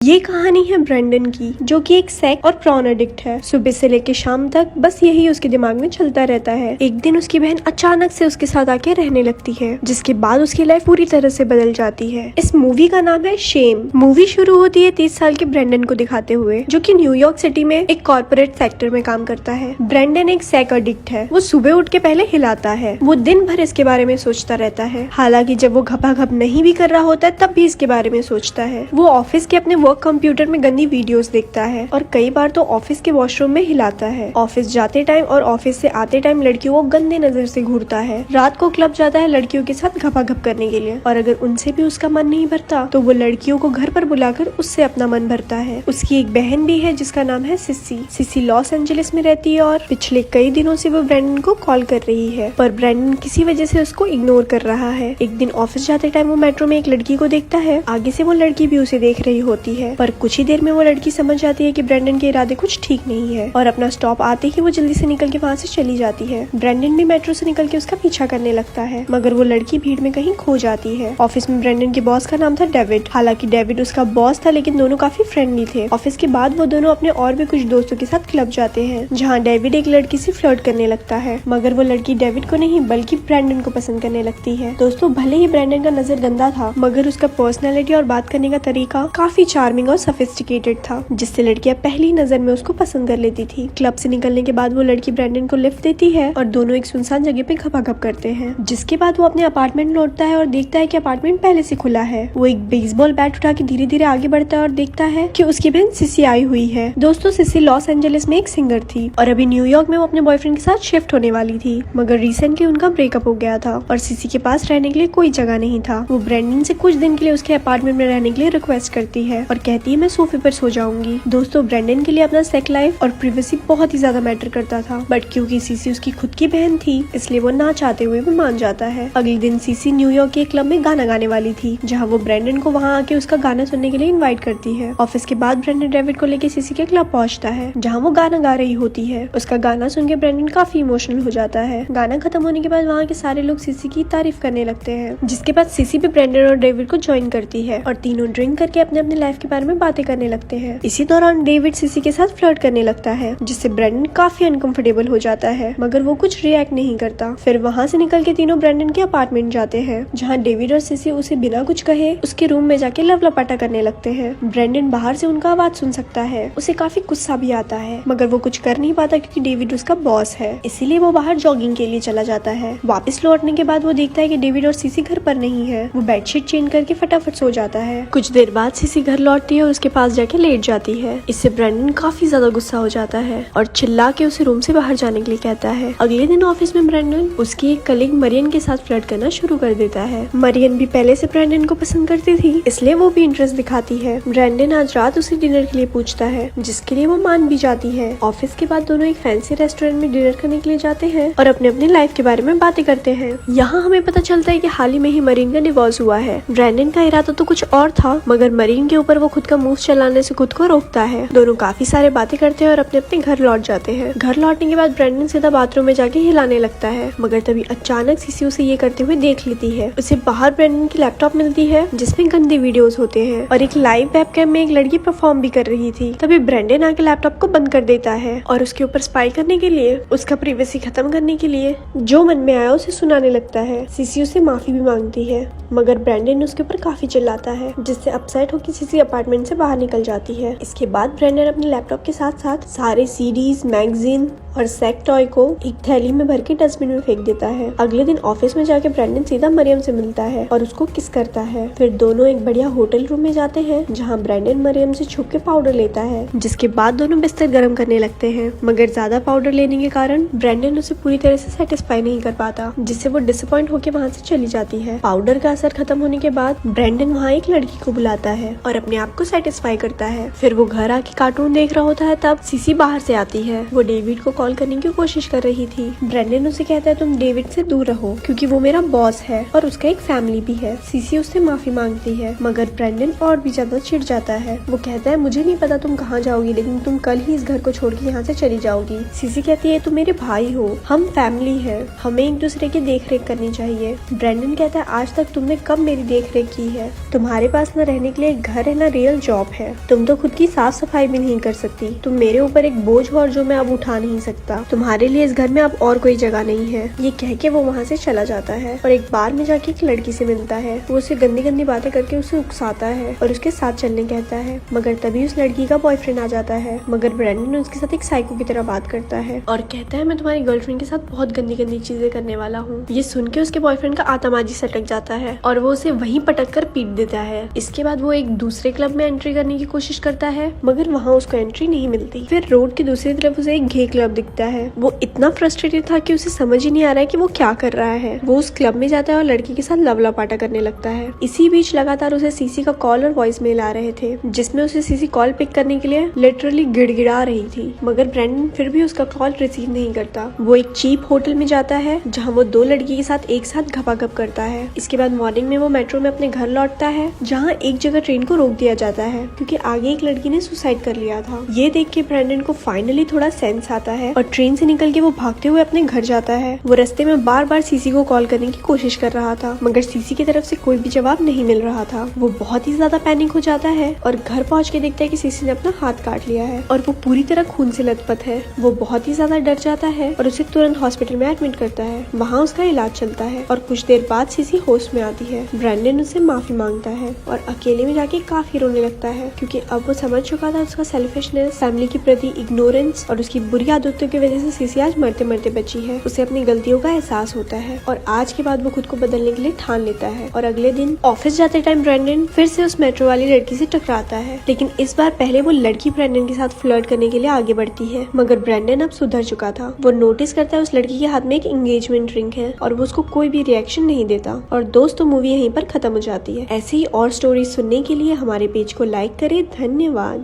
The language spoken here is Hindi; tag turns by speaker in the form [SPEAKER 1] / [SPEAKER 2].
[SPEAKER 1] ये कहानी है ब्रेंडन की, जो कि एक सेक्स और प्रॉन एडिक्ट है। सुबह से लेकर शाम तक बस यही उसके दिमाग में चलता रहता है। एक दिन उसकी बहन अचानक से उसके साथ आके रहने लगती है, जिसके बाद उसकी लाइफ पूरी तरह से बदल जाती है। इस मूवी का नाम है शेम। मूवी शुरू होती है 30 साल के ब्रेंडन को दिखाते हुए, जो कि न्यूयॉर्क सिटी में एक कॉर्पोरेट सेक्टर में काम करता है। ब्रेंडन एक सेक्स एडिक्ट है। वो सुबह उठ के पहले हिलाता है। वो दिन भर इसके बारे में सोचता रहता है। हालांकि जब वो घपाघप नहीं भी कर रहा होता है तब भी इसके बारे में सोचता है। वो ऑफिस के अपने कंप्यूटर में गंदी वीडियोस देखता है और कई बार तो ऑफिस के वॉशरूम में हिलाता है। ऑफिस जाते टाइम और ऑफिस से आते टाइम लड़कियों को गंदे नजर से घूरता है। रात को क्लब जाता है लड़कियों के साथ घपाघप करने के लिए, और अगर उनसे भी उसका मन नहीं भरता तो वो लड़कियों को घर पर बुलाकर उससे अपना मन भरता है। उसकी एक बहन भी है जिसका नाम है सिसी। सिसी लॉस एंजलिस में रहती है और पिछले कई दिनों से वो ब्रेंडन को कॉल कर रही है, पर ब्रेंडन किसी वजह से उसको इग्नोर कर रहा है। एक दिन ऑफिस जाते टाइम वो मेट्रो में एक लड़की को देखता है। आगे से वो लड़की भी उसे देख रही होती है, पर कुछ ही देर में वो लड़की समझ जाती है कि ब्रेंडन के इरादे कुछ ठीक नहीं है, और अपना स्टॉप आते ही वो जल्दी से निकल के वहाँ से चली जाती है। ब्रेंडन भी मेट्रो से निकल के उसका पीछा करने लगता है, मगर वो लड़की भीड़ में कहीं खो जाती है। ऑफिस में ब्रेंडन के बॉस का नाम था डेविड। हालांकि डेविड उसका बॉस था, लेकिन दोनों काफी फ्रेंडली थे। ऑफिस के बाद वो दोनों अपने और भी कुछ दोस्तों के साथ क्लब जाते हैं, जहाँ डेविड एक लड़की से फ्लर्ट करने लगता है, मगर वो लड़की डेविड को नहीं बल्कि ब्रेंडन को पसंद करने लगती है। दोस्तों, भले ही ब्रेंडन का नजर गंदा था, मगर उसका पर्सनैलिटी और बात करने का तरीका काफी चार्मिंग और सोफिस्टिकेटेड था, जिससे लड़कियां पहली नजर में उसको पसंद कर लेती थी। क्लब से निकलने के बाद वो लड़की ब्रेंडन को लिफ्ट देती है और दोनों एक सुनसान जगह पे घपाघप करते हैं। जिसके बाद वो अपने अपार्टमेंट लौटता है और देखता है कि अपार्टमेंट पहले से खुला है। वो एक बेसबॉल बैट उठा के धीरे धीरे आगे बढ़ता है और देखता है कि उसकी बहन सिसी आई हुई है। दोस्तों, सिसी लॉस एंजलिस में एक सिंगर थी और अभी न्यूयॉर्क में वो अपने बॉयफ्रेंड के साथ शिफ्ट होने वाली थी, मगर रिसेंटली उनका ब्रेकअप हो गया था और सिसी के पास रहने के लिए कोई जगह नहीं था। वो ब्रेंडन से कुछ दिन के लिए उसके अपार्टमेंट में रहने के लिए रिक्वेस्ट करती है और कहती है मैं सोफे पर सो जाऊंगी। दोस्तों, ब्रेंडन के लिए अपना सेक्स लाइफ और प्राइवेसी बहुत ही ज्यादा मैटर करता था, बट क्योंकि सीसी उसकी खुद की बहन थी इसलिए वो ना चाहते हुए भी मान जाता है। अगले दिन सीसी न्यूयॉर्क के क्लब में गाना गाने वाली थी, जहाँ वो ब्रेंडन को वहाँ आके उसका गाना सुनने के लिए इनवाइट करती है। ऑफिस के बाद ब्रेंडन डेविड को लेके सीसी के क्लब पहुँचता है, जहाँ वो गाना गा रही होती है। उसका गाना सुन के ब्रेंडन काफी इमोशनल हो जाता है। गाना खत्म होने के बाद वहाँ के सारे लोग सीसी की तारीफ करने लगते हैं, जिसके बाद सीसी भी ब्रेंडन और डेविड को ज्वाइन करती है और तीनों ड्रिंक करके अपने अपने लाइफ के बारे में बातें करने लगते हैं। इसी दौरान डेविड सिसी के साथ फ्लर्ट करने लगता है, जिससे ब्रेंडन काफी अनकंफर्टेबल हो जाता है, मगर वो कुछ रिएक्ट नहीं करता। फिर वहाँ से निकल के तीनों ब्रेंडन के अपार्टमेंट जाते हैं, जहाँ डेविड और सिसी उसे बिना कुछ कहे उसके रूम में जाके लव लपाटा करने लगते हैं। ब्रेंडन बाहर से उनका आवाज सुन सकता है। उसे काफी गुस्सा भी आता है, मगर वो कुछ कर नहीं पाता क्योंकि डेविड उसका बॉस है, इसीलिए वो बाहर जॉगिंग के लिए चला जाता है। वापस लौटने के बाद वो देखता है कि डेविड और सिसी घर पर नहीं है। वो बेडशीट चेंज करके फटाफट सो जाता है। कुछ देर बाद सिसी घर लौटती है और उसके पास जाके लेट जाती है। इससे ब्रेंडन काफी ज्यादा गुस्सा हो जाता है और चिल्ला के उसे रूम से बाहर जाने के लिए कहता है। अगले दिन ऑफिस में ब्रेंडन उसकी एक कलीग मरियन के साथ फ्लर्ट करना शुरू कर देता है। मरियन भी पहले से ब्रेंडन को पसंद करती थी, इसलिए वो भी इंटरेस्ट दिखाती है। ब्रेंडन आज रात उसे डिनर के लिए पूछता है, जिसके लिए वो मान भी जाती है। ऑफिस के बाद दोनों एक फैंसी रेस्टोरेंट में डिनर करने के लिए जाते हैं और अपने अपने लाइफ के बारे में बातें करते हैं। यहाँ हमें पता चलता है कि हाल ही में ही मरीन का डिवोर्स हुआ है। ब्रेंडन का इरादा तो कुछ और था, मगर मरीन के ऊपर वो खुद का मूव चलाने से खुद को रोकता है। दोनों काफी सारे बातें करते हैं और अपने अपने घर लौट जाते हैं। घर लौटने के बाद ब्रेंडन सीधा बाथरूम में जाके हिलाने लगता है, मगर तभी अचानक सीसी उसे ये करते हुए देख लेती है। उसे बाहर ब्रेंडन की लैपटॉप मिलती है, जिसमें गंदे वीडियोस होते हैं और एक लाइव वेबकैम में एक लड़की परफॉर्म भी कर रही थी। तभी ब्रेंडन आके लैपटॉप को बंद कर देता है और उसके ऊपर स्पाई करने के लिए, उसका प्राइवेसी खत्म करने के लिए जो मन में आया उसे सुनाने लगता है। सीसी उसे माफी भी मांगती है, मगर ब्रेंडन उसके ऊपर काफी चिल्लाता है, जिससे अपसेट होकर सीसी अपार्टमेंट से बाहर निकल जाती है। इसके बाद ब्रेंडन अपने लैपटॉप के साथ साथ सारे सीडीज, मैगजीन और सेक्स टॉय को एक थैली में भर के डस्टबिन में फेंक देता है। अगले दिन ऑफिस में जाके ब्रेंडन सीधा मरियम से मिलता है और उसको किस करता है। फिर दोनों एक बढ़िया होटल रूम में जाते हैं, जहाँ ब्रेंडन मरियम से छुप के पाउडर लेता है, जिसके बाद दोनों बिस्तर गर्म करने लगते हैं, मगर ज्यादा पाउडर लेने के कारण ब्रेंडन उसे पूरी तरह से सेटिस्फाई नहीं कर पाता, जिससे वो डिसअपॉइंट होकर वहाँ से चली जाती है। पाउडर का असर खत्म होने के बाद ब्रेंडन वहाँ एक लड़की को बुलाता है और अपने आप को सेटिस्फाई करता है। फिर वो घर आके कार्टून देख रहा होता है, तब सीसी बाहर से आती है। वो डेविड को कॉल करने की कोशिश कर रही थी। ब्रेंडन उसे कहता है तुम डेविड से दूर रहो क्योंकि वो मेरा बॉस है और उसका एक फैमिली भी है। सीसी उससे माफी मांगती है मगर ब्रेंडन और भी ज्यादा चिढ़ जाता है। वो कहता है मुझे नहीं पता तुम कहाँ जाओगी लेकिन तुम कल ही इस घर को छोड़ के यहाँ से चली जाओगी। सीसी कहती है तुम मेरे भाई हो, हम फैमिली है, हमें एक दूसरे की देख रेख करनी चाहिए। ब्रेंडन कहता है आज तक तुमने कब मेरी देख रेख की है, तुम्हारे पास न रहने के लिए एक घर है न रियल जॉब है, तुम तो खुद की साफ सफाई भी नहीं कर सकती, तुम मेरे ऊपर एक बोझ हो और जो मैं अब उठा नहीं सकता, तुम्हारे लिए इस घर में अब और कोई जगह नहीं है। ये कह के वो वहाँ से चला जाता है और एक बार में जाके एक लड़की से मिलता है। वो उसे गंदी गंदी बातें करके उसे उकसाता है और उसके साथ चलने कहता है मगर तभी उस लड़की का बॉयफ्रेंड आ जाता है। मगर ब्रेंडन उसके साथ एक साइको की तरह बात करता है और कहता है मैं तुम्हारी गर्लफ्रेंड के साथ बहुत गंदी गंदी चीजें करने वाला हूँ। ये सुन के उसके बॉयफ्रेंड का आतमाजी सटक जाता है और वो उसे वहीं पटक कर पीट देता है। इसके बाद वो एक दूसरे क्लब में एंट्री करने की कोशिश करता है मगर वहाँ उसको एंट्री नहीं मिलती। फिर रोड की दूसरी तरफ उसे एक गे क्लब दिखता है। वो इतना फ्रस्ट्रेटेड था कि उसे समझ ही नहीं आ रहा है कि वो क्या कर रहा है। वो उस क्लब में जाता है और लड़की के साथ लवलापाटा करने लगता है। इसी बीच लगातार उसे सीसी का कॉल और वॉइस मेल आ रहे थे जिसमें उसे सीसी कॉल पिक करने के लिए लिटरली गिड़गिड़ा रही थी मगर ब्रेंडन फिर भी उसका कॉल रिसीव नहीं करता। वो एक चीप होटल में जाता है जहाँ वो दो लड़की के साथ एक साथ घपाघप करता है। इसके बाद मॉर्निंग में वो मेट्रो में अपने घर लौटता है जहाँ एक जगह ट्रेन को रोक दिया जाता है क्योंकि आगे एक लड़की ने सुसाइड कर लिया था। ये देख के ब्रेंडन को फाइनली थोड़ा सेंस आता है और ट्रेन से निकल के वो भागते हुए अपने घर जाता है। वो रास्ते में बार बार सीसी को कॉल करने की कोशिश कर रहा था मगर सीसी की तरफ से कोई भी जवाब नहीं मिल रहा था। वो बहुत ही ज्यादा पैनिक हो जाता है और घर पहुँच के देखता है कि सीसी ने अपना हाथ काट लिया है और वो पूरी तरह खून से लथपथ है। वो बहुत ही ज्यादा डर जाता है और उसे तुरंत हॉस्पिटल में एडमिट करता है। वहाँ उसका इलाज चलता है और कुछ देर बाद सीसी होश में आती है। ब्रेंडन उससे माफी मांगता है और अकेले में जाके काफी रोने लगता है क्योंकि अब वो समझ चुका था उसका सेल्फिशनेस, फैमिली के प्रति इग्नोरेंस और उसकी बुरी आदतों की वजह से सीसी आज मरते मरते बची है। उसे अपनी गलतियों का एहसास होता है और आज के बाद वो खुद को बदलने के लिए ठान लेता है। और अगले दिन ऑफिस जाते टाइम ब्रेंडन फिर से उस मेट्रो वाली लड़की से टकराता है लेकिन इस बार पहले वो लड़की ब्रेंडन के साथ फ्लर्ट करने के लिए आगे बढ़ती है मगर ब्रेंडन अब सुधर चुका था। वो नोटिस करता है उस लड़की के हाथ में एक एंगेजमेंट रिंग है और वो उसको कोई भी रिएक्शन नहीं देता। और दोस्तों मूवी यहीं पर खत्म हो जाती है। ऐसी ही और स्टोरीज सुनने के लिए हमारे पेज को लाइक करें। धन्यवाद।